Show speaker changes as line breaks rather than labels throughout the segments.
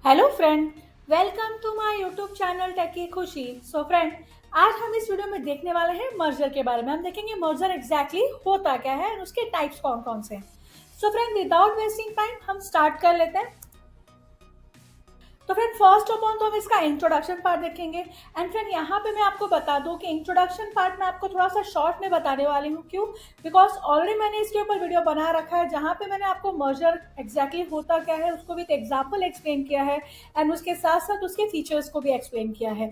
Hello friend, welcome to my YouTube channel techie Khushi. So friend, आज हम इस video में देखने वाले हैं मर्जर के बारे में। हम देखेंगे मर्जर एग्जैक्टली होता क्या है और उसके टाइप्स कौन कौन से हैं। So friend, without wasting time हम स्टार्ट कर लेते हैं। तो फ्रेंड, फर्स्ट ऑफ ऑल तो हम इसका इंट्रोडक्शन पार्ट देखेंगे। एंड फ्रेंड, यहाँ पे मैं आपको बता दूं कि इंट्रोडक्शन पार्ट में आपको थोड़ा सा शॉर्ट में बताने वाली हूँ। क्यों? बिकॉज ऑलरेडी मैंने इसके ऊपर वीडियो बना रखा है जहाँ पे मैंने आपको मर्जर एग्जैक्टली होता क्या है उसको भी एक एग्जाम्पल एक्सप्लेन किया है एंड उसके साथ साथ उसके फीचर्स को भी एक्सप्लेन किया है।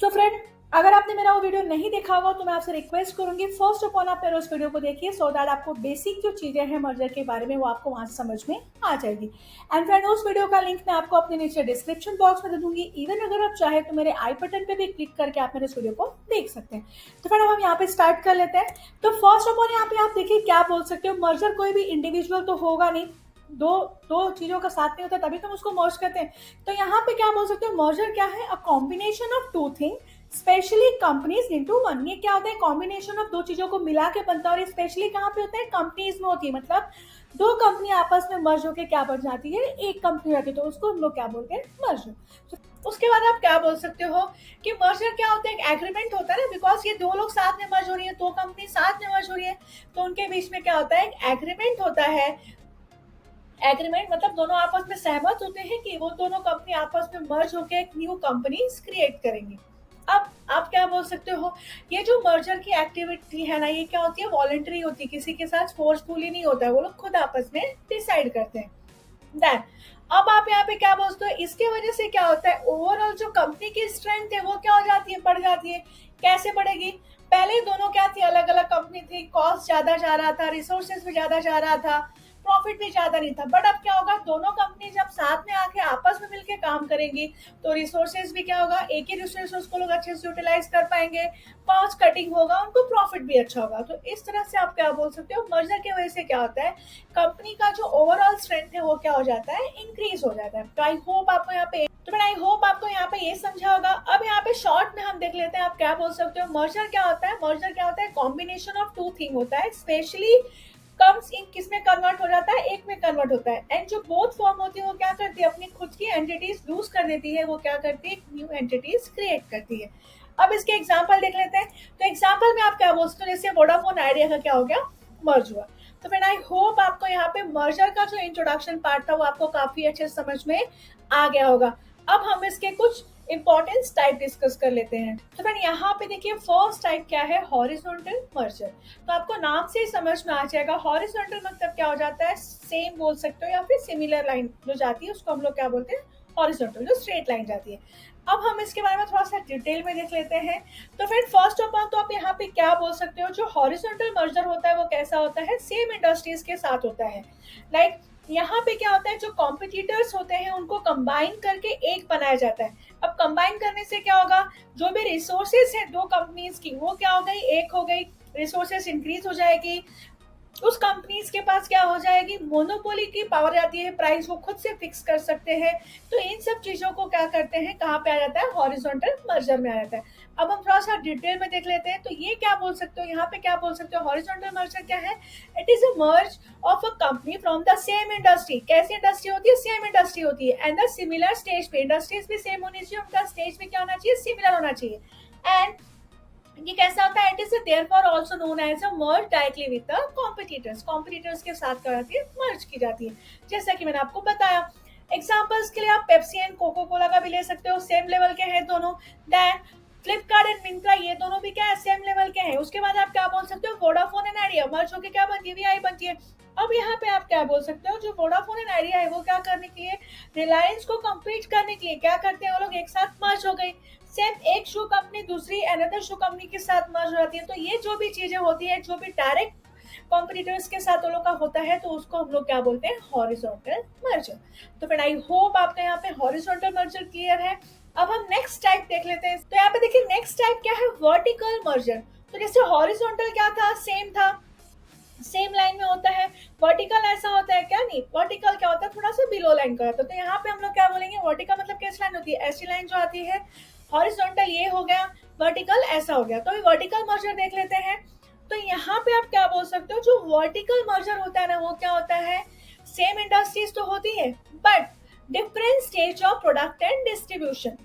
सो फ्रेंड, अगर आपने मेरा वो वीडियो नहीं देखा होगा तो मैं आपसे रिक्वेस्ट करूंगी फर्स्ट ऑफ ऑल आप मेरे उस वीडियो को देखिए सो दैट आपको बेसिक जो चीजें हैं मर्जर के बारे में वो आपको वहां से समझ में आ जाएगी। एंड फ्रेंड, उस वीडियो का लिंक मैं आपको अपने नीचे डिस्क्रिप्शन बॉक्स में दे दूंगी। इवन अगर आप चाहे तो मेरे आई बटन पे भी क्लिक करके आप मेरे इस वीडियो को देख सकते हैं। तो फ्रेंड, हम यहाँ पे स्टार्ट कर लेते हैं। तो फर्स्ट ऑफ ऑल यहाँ पे आप देखिए क्या बोल सकते हो, मर्जर कोई भी इंडिविजुअल तो होगा नहीं, दो दो चीजों का साथ नहीं होता तभी तो हम उसको मर्ज करते हैं। तो यहाँ पे क्या बोल सकते हो, मर्जर क्या है? A combination of two thing specially companies into one. ये क्या होता है? कॉम्बिनेशन ऑफ दो चीजों को मिला के बनता है और स्पेशली कहाँ पे होता है? कंपनीज में होती है। मतलब दो कंपनी आपस में मर्ज होकर क्या बन जाती है? एक कंपनी रहती है, तो उसको हम लोग क्या बोलते हैं? मर्जर। तो उसके बाद आप क्या बोल सकते हो कि मर्जर क्या होता है? एक एग्रीमेंट होता है ना, बिकॉज ये दो लोग साथ में मर्ज हो रही है, दो कंपनी साथ में मर्ज हो रही है, तो उनके बीच में क्या होता है? एक एग्रीमेंट होता है। एग्रीमेंट मतलब दोनों आपस में सहमत होते हैं कि वो दोनों कंपनी आपस में मर्ज होकर एक न्यू कंपनी क्रिएट करेंगी। अब आप क्या बोल सकते हो, ये जो मर्जर की एक्टिविटी है ना, ये क्या होती है? वॉलंटरी होती है, किसी के साथ फोर्सफुली नहीं होता है, वो लोग खुद आपस में डिसाइड करते हैं। देन अब आप यहाँ पे क्या बोलते हो, इसके वजह से क्या होता है? ओवरऑल जो कंपनी की स्ट्रेंथ है वो क्या हो जाती है? बढ़ जाती है। कैसे बढ़ेगी? पहले दोनों क्या थी? अलग अलग कंपनी थी, कॉस्ट ज्यादा जा रहा था, रिसोर्सेज भी ज्यादा जा रहा था, प्रॉफिट भी ज्यादा नहीं था। बट अब क्या होगा? दोनों कंपनी जब साथ में आके आपस में मिलकर काम करेंगी तो रिसोर्सेज भी क्या होगा? एक ही रिसोर्स को लोग अच्छे से यूटिलाइज कर पाएंगे, कॉस्ट कटिंग होगा, उनको प्रॉफिट भी अच्छा होगा। तो इस तरह से आप क्या बोल सकते हो, मर्जर की वजह से क्या होता है? कंपनी का जो ओवरऑल स्ट्रेंथ है वो क्या हो जाता है? इंक्रीज हो जाता है। तो आई होप आपको यहाँ पे ये समझा होगा। अब यहाँ पे शॉर्ट में हम देख लेते हैं आप क्या बोल सकते हो। मर्जर क्या होता है? मर्जर क्या होता है? कॉम्बिनेशन ऑफ टू थिंग होता है, स्पेशली कम्स इन किस में कन्वर्ट हो जाता है? एक में कन्वर्ट होता है। एंड जो बोथ फॉर्म होती है वो क्या करती है? अपनी खुद की एंटिटीज लूज कर देती है, वो क्या करती है? न्यू एंटिटीज क्रिएट करती है। अब इसके एग्जाम्पल देख लेते हैं। तो एग्जाम्पल में आप क्या बोल सकते हो, जैसे वोडाफोन आइडिया का क्या हो गया? मर्ज हुआ। तो फिर आई होप आपको यहाँ पे मर्जर का जो इंट्रोडक्शन पार्ट था वो आपको काफी अच्छे से समझ में आ गया होगा। अब हम इसके कुछ इंपॉर्टेंस टाइप डिस्कस कर लेते हैं। तो फ्रेंड, यहाँ पे देखिए फर्स्ट टाइप क्या है? Horizontal merger. तो आपको नाम से ही समझ में आ जाएगा हॉरिजॉन्टल मतलब क्या हो जाता है? सेम बोल सकते हो या फिर सिमिलर लाइन जो जाती है उसको हम लोग क्या बोलते हैं? हॉरिजॉन्टल, जो स्ट्रेट लाइन जाती है। अब हम इसके बारे में थोड़ा सा डिटेल में देख लेते हैं। तो फिर फर्स्ट ऑफ ऑल तो आप यहाँ पे क्या बोल सकते हो, जो हॉरिजॉन्टल मर्जर होता है वो कैसा होता है? सेम इंडस्ट्रीज के साथ होता है। लाइक यहाँ पे क्या होता है? जो कॉम्पिटिटर्स होते हैं उनको कंबाइन करके एक बनाया जाता है। अब कंबाइन करने से क्या होगा? जो भी रिसोर्सेज है दो कंपनीज की वो क्या हो गई? एक हो गई। रिसोर्सेज इंक्रीज हो जाएगी, उस कंपनीज के पास क्या हो जाएगी? मोनोपोली की पावर आती है, प्राइस वो खुद से फिक्स कर सकते हैं। तो इन सब चीजों को क्या करते हैं? कहाँ पे आ जाता है? हॉरिजॉन्टल मर्जर में आ जाता है। अब हम थोड़ा सा डिटेल में देख लेते हैं। तो ये क्या बोल सकते हो, यहाँ पे क्या बोल सकते हो? हॉरिजॉन्टल मर्जर क्या है? It is a merge of a company from the same industry. कैसी इंडस्ट्री होती है? सेम इंडस्ट्री होती है। एंड द सिमिलर स्टेज पे, इंडस्ट्रीज भी सेम होनी चाहिए, उनका स्टेज भी क्या होना चाहिए? सिमिलर होना चाहिए। एंड ये कैसा होता है? It is therefore also known as a merge directly with the competitors. Competitors के साथ क्या होती है? मर्ज की जाती है, जैसा कि मैंने आपको बताया। एग्जांपल्स के लिए आप पेप्सी एंड कोको कोला का भी ले सकते हो, सेम लेवल के हैं दोनों। देन फ्लिपकार्ट एंड मिंत्रा, ये दोनों भी क्या है? सेम लेवल के हैं। उसके बाद आप क्या बोल सकते हो? वोडाफोन एंड आइडिया मर्ज होकर क्या बनती है? वीआई बनती है। अब यहाँ पे आप क्या बोल सकते हो, जो वोडाफोन एंड आइडिया है वो क्या करने के लिए? रिलायंस को कम्पीट करने के लिए क्या करते हैं? वो लोग एक साथ मर्ज हो गई। सेम एक शू कंपनी दूसरी अनदर शू कंपनी के साथ मर्ज हो जाती है। तो ये जो भी चीजें होती है, जो भी डायरेक्ट कॉम्पिटिटर्स के साथ वो लोग का होता है, तो उसको हम लोग क्या बोलते हैं? Horizontal merger. तो फिर आई होप आपका यहाँ पे हॉरिजॉन्टल मर्जर क्लियर है। अब हम नेक्स्ट टाइप देख लेते हैं। तो यहाँ पे देखिए नेक्स्ट टाइप क्या है? Vertical merger. तो जैसे हॉरिजॉन्टल क्या था? सेम था, सेम लाइन में होता है। वर्टिकल ऐसा होता है क्या? नहीं, वर्टिकल क्या होता है? थोड़ा सा बिलो लाइन का होता है। तो यहाँ पे हम लोग क्या बोलेंगे? वर्टिकल मतलब कैसी लाइन होती है? ऐसी लाइन जो आती है। हॉरिजॉन्टल ये हो गया, वर्टिकल ऐसा हो गया। तो वर्टिकल मर्जर देख लेते हैं। तो यहाँ पे आप क्या बोल सकते हो, जो वर्टिकल मर्जर होता है ना वो क्या होता है? सेम इंडस्ट्रीज तो होती है, but different stage of product and distribution.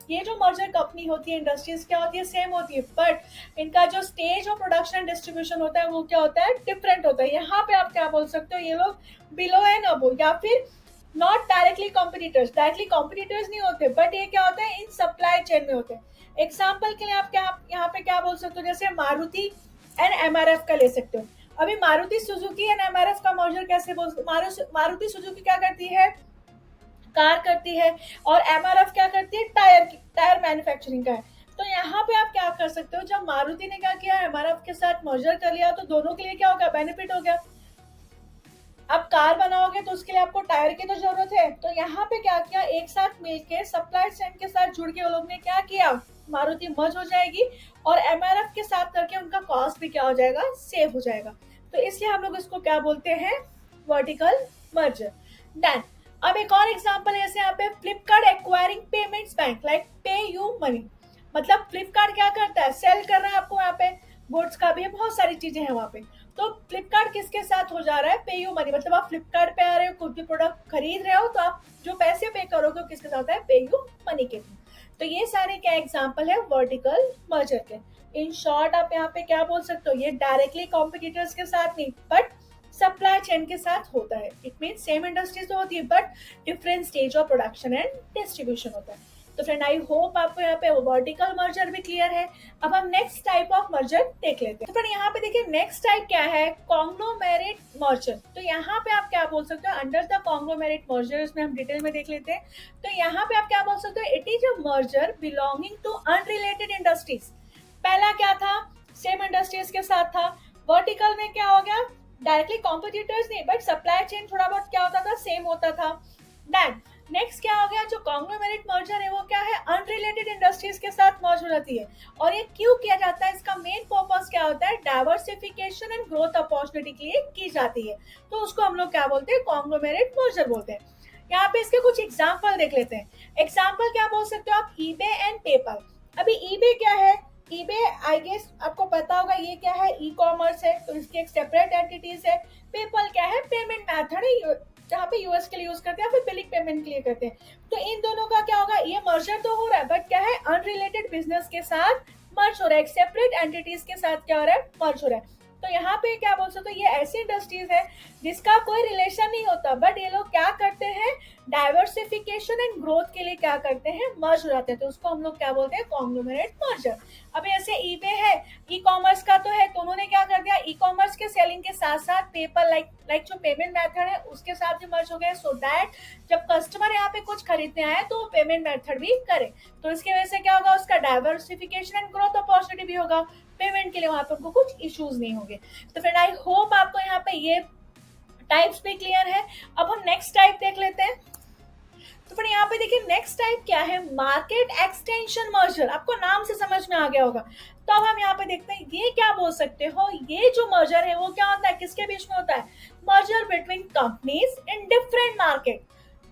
ये जो मर्जर कंपनी होती है, इंडस्ट्रीज क्या होती है, सेम होती है, बट इनका जो स्टेज ऑफ प्रोडक्शन डिस्ट्रीब्यूशन होता है वो क्या होता है, डिफरेंट होता है। यहाँ पे आप क्या बोल सकते हो, ये लोग बिलो एंड अबो, या फिर not directly competitors, directly competitors नहीं होते, बट ये क्या होता है, इन सप्लाई चेन में होते हैं। एग्जाम्पल के लिए आप क्या यहाँ पे क्या बोल सकते हो, जैसे मारुति एंड एमआरएफ का ले सकते हो। अभी मारुति सुजुकी एंड एमआरएफ का मर्जर कैसे बोल, मारुति सुजुकी क्या करती है, कार करती है, और एमआरएफ क्या करती है, टायर मैन्युफैक्चरिंग का है। तो यहाँ पे आप क्या कर सकते हो, जब मारुति ने क्या किया, एमआरएफ के साथ मर्जर कर लिया, तो दोनों के लिए क्या हो गया, बेनिफिट हो गया। अब कार बनाओगे तो उसके लिए आपको टायर की तो जरूरत है, तो यहाँ पे क्या किया, एक साथ मिलके सप्लाई चेन के साथ जुड़ के वो लोग ने क्या किया, मारुति मर्ज हो जाएगी, और एमआरएफ के साथ करके उनका कॉस्ट भी क्या हो जाएगा, सेव हो जाएगा। तो इसलिए हम लोग इसको क्या बोलते हैं, वर्टिकल मर्जर। देन अब एक और एग्जांपल है, जैसे यहाँ पे Flipkart acquiring payments bank like पे यू मनी। मतलब फ्लिपकार्ट क्या करता है, सेल कर रहा है आपको, यहाँ पे गुड्स का भी है, बहुत सारी चीजें हैं वहाँ पे। तो फ्लिपकार्ट किसके साथ हो जा रहा है, पे यू मनी, मतलब आप फ्लिपकार्ट पे आ रहे हो, कुछ भी प्रोडक्ट खरीद रहे हो, तो आप जो पैसे पे करोगे वो किसके साथ है, पे यू मनी के थ्रू। तो ये सारे क्या एग्जांपल है वर्टिकल मर्जर के। इन शॉर्ट आप यहाँ पे क्या बोल सकते हो, ये डायरेक्टली कॉम्पिटिटर्स के साथ नहीं, बट सप्लाई चेन के साथ होता है। इट मीन सेम इंडस्ट्रीज तो होती है, but different stage of production and distribution होता है। तो फ्रेंड आई होप आपको यहाँ पे वर्टिकल मर्जर भी क्लियर है। अब हम नेक्स्ट टाइप ऑफ मर्जर देख लेते हैं। तो फ्रेंड यहाँ पे देखिए नेक्स्ट टाइप क्या है, कॉन्ग्लोमेरेट मर्जर। तो यहाँ पे आप क्या बोल सकते हो, अंडर द कॉन्ग्लोमेरेट मर्जर, इसमें हम डिटेल में देख लेते हैं। तो यहाँ पे आप क्या बोल सकते हो, it is a merger belonging to unrelated industries. पहला क्या था, सेम इंडस्ट्रीज के साथ था। वर्टिकल में क्या हो गया, डायरेक्टली कॉम्पिटिटर्स नहीं, बट सप्लाई चेन थोड़ा बहुत क्या होता था, सेम होता था। देन नेक्स्ट क्या हो गया, जो कॉन्ग्लोमेरेट मर्जर है वो क्या है, अनरिलेटेड इंडस्ट्रीज के साथ मर्ज हो जाती है। और ये क्यों किया जाता है, इसका मेन पर्पस क्या होता है, डाइवर्सिफिकेशन एंड ग्रोथ अपॉर्चुनिटी के लिए की जाती है। तो उसको हम लोग क्या बोलते हैं, कॉन्ग्लोमेरेट मर्जर बोलते हैं। यहाँ पे इसके कुछ एग्जाम्पल देख लेते हैं। एग्जाम्पल क्या बोल सकते हो आप, ईबे एंड पेपल। अभी ईबे क्या है, ईबे आई गेस आपको पता होगा, ये क्या है, ई कॉमर्स है, तो इसकी एक सेपरेट एंटिटीज है। पेपल क्या है, पेमेंट मेथड है, जहाँ पे यूएस के लिए यूज करते हैं, फिर बिलिंग पेमेंट के लिए करते हैं। तो इन दोनों का क्या होगा, ये मर्जर तो हो रहा है, बट क्या है, अनरिलेटेड बिजनेस के साथ मर्ज हो रहा है, एक सेपरेट एंटिटीज के साथ क्या हो रहा है, मर्ज हो रहा है। तो यहाँ पे क्या बोल सकते हो, ये ऐसी इंडस्ट्रीज है जिसका कोई रिलेशन नहीं होता, बट ये लोग क्या करते हैं, डाइवर्सिफिकेशन एंड ग्रोथ के लिए क्या करते हैं, मर्ज हो जाते हैं। तो उसको हम लोग क्या बोलते हैं, कॉन्ग्लोमेरेट मर्जर। अब ऐसे ईबे है, ई कॉमर्स का तो है, तो उन्होंने क्या कर दिया, ई कॉमर्स के सेलिंग के साथ साथ पेपर लाइक जो पेमेंट मेथड है उसके साथ भी मर्ज हो गए, सो दैट जब कस्टमर यहाँ पे कुछ खरीदने आए तो पेमेंट मेथड भी करे। तो इसकी वजह से क्या होगा, उसका डाइवर्सिफिकेशन एंड ग्रोथ अपॉर्चुनिटी भी होगा, पेमेंट के लिए वहां पे उनको कुछ इश्यूज नहीं होंगे। तो फ्रेंड आई होप आपको यहाँ पे ये टाइप्स भी क्लियर है। अब हम नेक्स्ट टाइप देख लेते हैं। तो फिर यहाँ पे देखिए नेक्स्ट टाइप क्या है, मार्केट एक्सटेंशन मर्जर। आपको नाम से समझ में आ गया होगा। तो अब हम यहाँ पे देखते हैं, ये क्या बोल सकते हो, ये जो मर्जर है वो क्या होता है, किसके बीच में होता है, merger between companies in different market.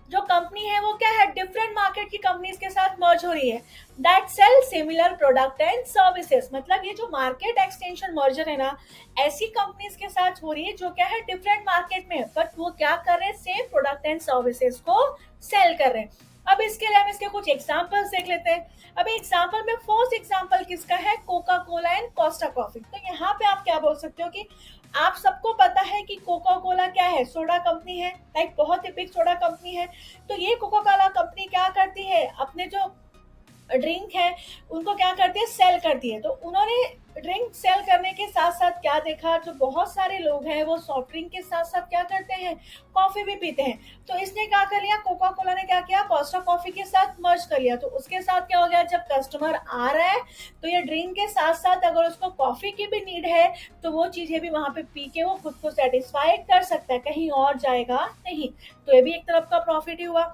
जो कंपनी है वो क्या है, डिफरेंट मार्केट की कंपनीज के साथ मर्ज हो रही है, that sell similar product and services. मतलब ये जो मार्केट एक्सटेंशन मर्जर है ना, ऐसी कंपनीज के साथ हो रही है जो क्या है, डिफरेंट मार्केट में, बट वो क्या कर रहे हैं, सेम प्रोडक्ट एंड सर्विसेज को सेल कर रहे हैं। अब इसके लिए हम इसके कुछ एग्जांपल्स देख लेते हैं। अब एग्जांपल में फर्स्ट एग्जांपल किसका है, Coca Cola and Costa coffee. तो यहाँ पे आप क्या बोल सकते हो कि आप सबको पता है कि कोका कोला क्या है, सोडा कंपनी है, लाइक बहुत ही बिग सोडा कंपनी है। तो ये कोका कोला कंपनी क्या करती है, अपने जो ड्रिंक है उनको क्या करती है, सेल करती है। तो उन्होंने ड्रिंक सेल करने के साथ साथ क्या देखा, जो बहुत सारे लोग हैं वो सॉफ्ट ड्रिंक के साथ साथ क्या करते हैं, कॉफी भी पीते हैं। तो इसने क्या कर लिया, कोका कोला ने क्या किया, कोस्टा कॉफी के साथ मर्ज कर लिया। तो उसके साथ क्या हो गया, जब कस्टमर आ रहा है तो ये ड्रिंक के साथ साथ अगर उसको कॉफी की भी नीड है तो वो चीजें भी वहां पे पी के वो खुद को सेटिस्फाई कर सकता है, कहीं और जाएगा नहीं। तो ये भी एक तरफ का प्रॉफिट ही हुआ।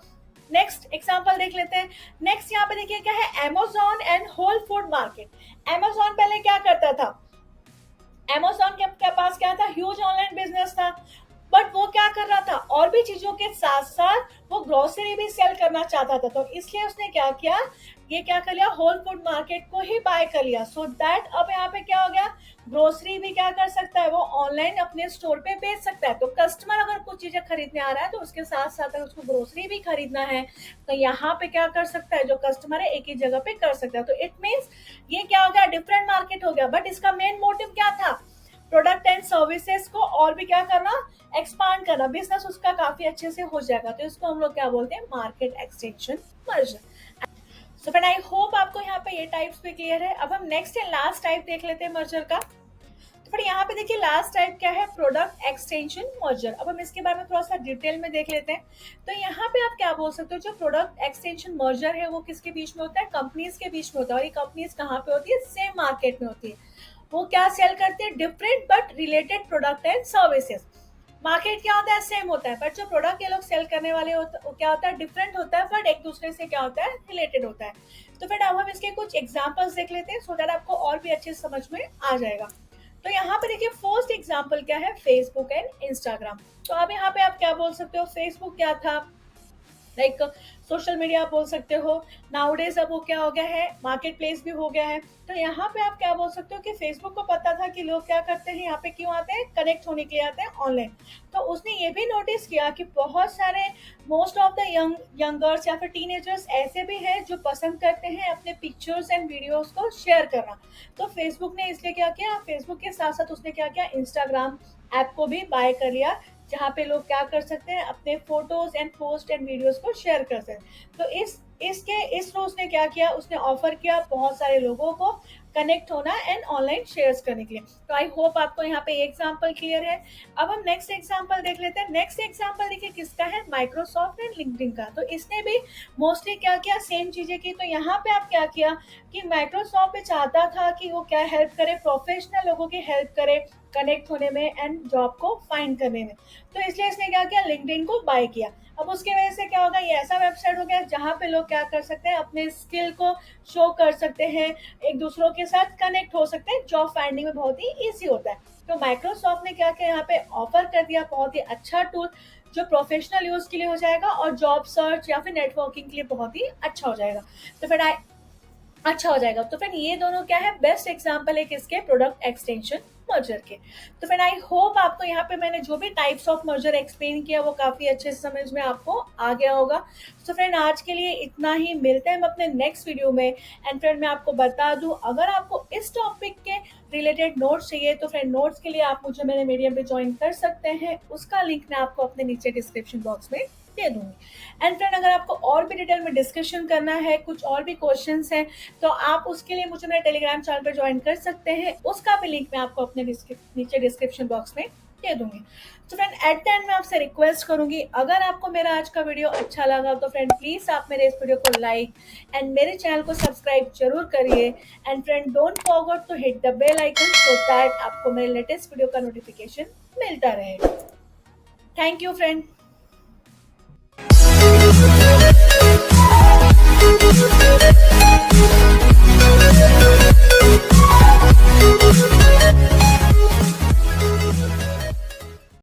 नेक्स्ट एग्जांपल देख लेते हैं। नेक्स्ट यहाँ पे देखिए क्या है, Amazon and whole food market. Amazon पहले क्या करता था, अमेज़न के पास क्या था, ह्यूज ऑनलाइन बिजनेस था, बट वो क्या कर रहा था, और भी चीजों के साथ साथ वो ग्रोसरी भी सेल करना चाहता था। तो इसलिए उसने क्या किया, ये क्या कर लिया, होल फूड मार्केट को ही बाय कर लिया। सो दैट अब यहाँ पे क्या हो गया, ग्रोसरी भी क्या कर सकता है, वो ऑनलाइन अपने स्टोर पे बेच सकता है। तो कस्टमर अगर कुछ चीजें खरीदने आ रहा है तो उसके साथ साथ अगर उसको ग्रोसरी भी खरीदना है तो यहाँ पे क्या कर सकता है, जो कस्टमर है एक ही जगह पे कर सकता है। तो इट मीन्स ये क्या हो गया, डिफरेंट मार्केट हो गया, बट इसका मेन मोटिव क्या था, प्रोडक्ट एंड सर्विसेज को और भी क्या करना, एक्सपांड करना, बिजनेस उसका काफी अच्छे से हो जाएगा। तो इसको हम लोग क्या बोलते हैं, market extension merger. So friend I hope आपको यहाँ पे ये टाइप्स भी क्लियर है। अब हम नेक्स्ट एंड लास्ट टाइप देख लेते हैं मर्जर का। तो फिर यहाँ पे देखिए लास्ट टाइप क्या है, प्रोडक्ट एक्सटेंशन मर्जर। अब हम इसके बारे में थोड़ा सा डिटेल में देख लेते हैं। तो यहाँ पे आप क्या बोल सकते हो, जो प्रोडक्ट एक्सटेंशन मर्जर है वो किसके बीच में होता है, कंपनीज के बीच में होता है। और ये कंपनीज कहाँ पे होती है, सेम मार्केट में होती है। वो क्या सेल करते हैं, different but related product and services. Market क्या होता है, सेम होता है, बट जो प्रोडक्ट ये लोग सेल करने वाले होता है वो क्या होता है, डिफरेंट होता है, बट एक दूसरे से क्या होता है, रिलेटेड होता है। तो फिर अब हम इसके कुछ एग्जांपल्स देख लेते हैं सो दैट आपको और भी अच्छे से समझ में आ जाएगा। तो यहाँ पे देखिए फर्स्ट एग्जांपल क्या है, फेसबुक एंड इंस्टाग्राम। तो अब यहाँ पे आप क्या बोल सकते हो, फेसबुक क्या था, लाइक सोशल मीडिया आप बोल सकते हो। नाउडेज अब वो क्या हो गया है, मार्केट प्लेस भी हो गया है। तो यहाँ पे आप क्या बोल सकते हो कि फेसबुक को पता था कि लोग क्या करते हैं, यहाँ पे क्यों आते हैं, कनेक्ट होने के लिए आते हैं ऑनलाइन। तो उसने ये भी नोटिस किया कि बहुत सारे मोस्ट ऑफ द यंगर्स या फिर टीनेजर्स ऐसे भी हैं जो पसंद करते हैं अपने पिक्चर्स एंड वीडियोस को शेयर करना। तो फेसबुक ने इसलिए क्या किया, फेसबुक के साथ साथ उसने क्या किया, इंस्टाग्राम ऐप को भी बाय कर लिया, जहाँ पे लोग क्या कर सकते हैं, अपने photos and post and videos को शेयर कर सकते हैं। तो इस रोज ने क्या किया, उसने ऑफर किया बहुत सारे लोगों को कनेक्ट होना एंड ऑनलाइन शेयर्स करने के लिए। तो आई होप आपको यहाँ पे एग्जांपल क्लियर है। अब हम नेक्स्ट एग्जांपल देख लेते हैं। नेक्स्ट एग्जांपल देखिए किसका है, माइक्रोसॉफ्ट एंड लिंक्डइन का। तो इसने भी मोस्टली क्या किया, सेम चीजें की। तो यहाँ पे आप क्या किया कि माइक्रोसॉफ्ट भी चाहता था कि वो क्या हेल्प करे, प्रोफेशनल लोगों की हेल्प करे कनेक्ट होने में एंड जॉब को फाइंड करने में। तो इसलिए इसने क्या किया, लिंक्डइन को बाय किया। अब उसके वजह से क्या होगा, ये ऐसा वेबसाइट हो गया जहाँ पे लोग क्या कर सकते हैं, अपने स्किल को शो कर सकते हैं, एक दूसरों के साथ कनेक्ट हो सकते हैं, जॉब फाइंडिंग में बहुत ही ईजी होता है। तो माइक्रोसॉफ्ट ने क्या किया, यहाँ पे ऑफर कर दिया बहुत ही अच्छा टूल जो प्रोफेशनल यूज के लिए हो जाएगा और जॉब सर्च या फिर नेटवर्किंग के लिए बहुत ही अच्छा हो जाएगा। तो फिर अच्छा हो जाएगा। तो फिर ये दोनों क्या है, बेस्ट एग्जांपल है किसके, प्रोडक्ट एक्सटेंशन मर्जर के। तो फिर आई होप आपको यहाँ पे मैंने जो भी टाइप्स ऑफ मर्जर एक्सप्लेन किया वो काफी अच्छे से समझ में आपको आ गया होगा। तो फ्रेंड आज के लिए इतना ही, मिलते हैं हम अपने नेक्स्ट वीडियो में। एंड फ्रेंड मैं आपको बता दूं, अगर आपको इस टॉपिक के रिलेटेड नोट्स चाहिए तो फ्रेंड नोट्स के लिए आप मुझे मेरे मीडियम पे ज्वाइन कर सकते हैं, उसका लिंक मैं आपको अपने नीचे डिस्क्रिप्शन बॉक्स में दे दूंगी। एंड फ्रेंड अगर आपको और भी डिटेल में डिस्कशन करना है, कुछ और भी क्वेश्चंस हैं, तो आप उसके लिए मुझे मेरे टेलीग्राम चैनल पर ज्वाइन कर सकते हैं, उसका भी लिंक मैं आपको अपने नीचे डिस्क्रिप्शन बॉक्स में दे दूंगी। तो फ्रेंड एट द एंड मैं आपसे रिक्वेस्ट करूंगी, अगर आपको मेरा आज का वीडियो अच्छा लगा तो फ्रेंड प्लीज आप मेरे इस वीडियो को लाइक एंड मेरे चैनल को सब्सक्राइब जरूर करिए। And friend don't forget to hit the bell icon so that आपको मेरे लेटेस्ट वीडियो का नोटिफिकेशन मिलता रहेगा। Thank you friend.